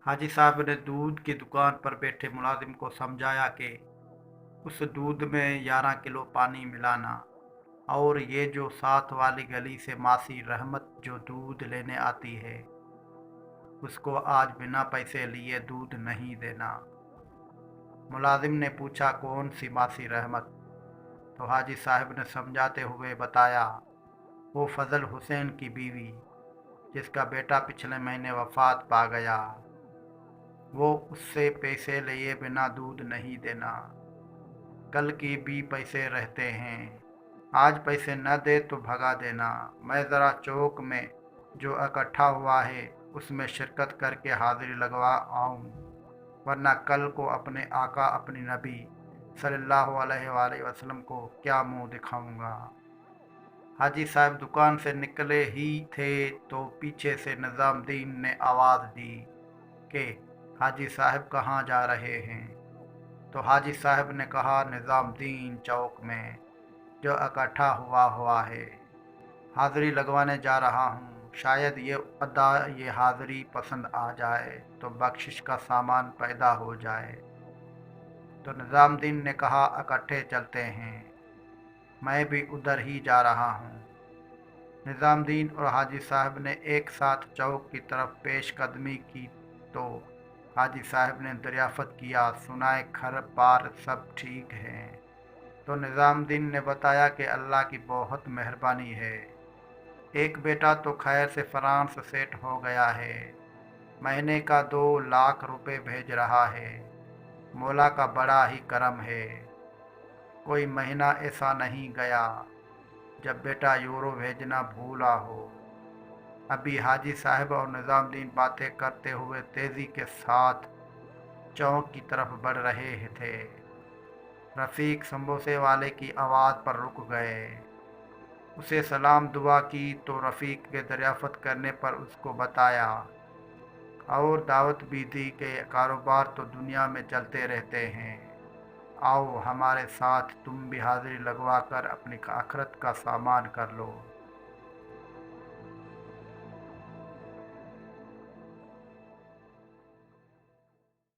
हाजी साहब ने दूध की दुकान पर बैठे मुलाजिम को समझाया कि उस दूध में 11 किलो पानी मिलाना, और ये जो साथ वाली गली से मासी रहमत जो दूध लेने आती है, उसको आज बिना पैसे लिए दूध नहीं देना। मुलाजिम ने पूछा, कौन सी मासी रहमत? तो हाजी साहब ने समझाते हुए बताया, वो फजल हुसैन की बीवी, जिसका बेटा पिछले महीने वफात पा गया। वो उससे पैसे लिए बिना दूध नहीं देना। कल की भी पैसे रहते हैं, आज पैसे न दे तो भगा देना। मैं ज़रा चौक में जो इकट्ठा हुआ है उसमें शिरकत करके हाजिरी लगवा आऊँ, वरना कल को अपने आका अपनी नबी सल्लल्लाहु अलैहि वसल्लम को क्या मुंह दिखाऊंगा। हाजी साहब दुकान से निकले ही थे तो पीछे से निज़ामुद्दीन ने आवाज़ दी कि हाजी साहब कहाँ जा रहे हैं? तो हाजी साहब ने कहा, निज़ामुद्दीन चौक में जो इकट्ठा हुआ है, हाज़िरी लगवाने जा रहा हूँ। शायद ये हाज़िरी पसंद आ जाए तो बख्शिश का सामान पैदा हो जाए। तो निज़ामुद्दीन ने कहा, इकट्ठे चलते हैं, मैं भी उधर ही जा रहा हूँ। निज़ामुद्दीन और हाजी साहब ने एक साथ चौक की तरफ पेश कदमी की तो हाजी साहब ने दरियाफ़त किया, सुनाए घर बार सब ठीक है? तो निज़ामुद्दीन ने बताया कि अल्लाह की बहुत मेहरबानी है। एक बेटा तो खैर से फ्रांस सेट हो गया है, महीने का 2 लाख रुपए भेज रहा है। मौला का बड़ा ही करम है, कोई महीना ऐसा नहीं गया जब बेटा यूरो भेजना भूला हो। अभी हाजी साहब और निज़ामुद्दीन बातें करते हुए तेज़ी के साथ चौक की तरफ बढ़ रहे थे। रफ़ीक समोसे वाले की आवाज़ पर रुक गए। उसे सलाम दुआ की तो रफ़ीक के दरियाफ़त करने पर उसको बताया और दावत भी दी कि कारोबार तो दुनिया में चलते रहते हैं, आओ हमारे साथ तुम भी हाज़िरी लगवा कर अपनी आखिरत का सामान कर लो।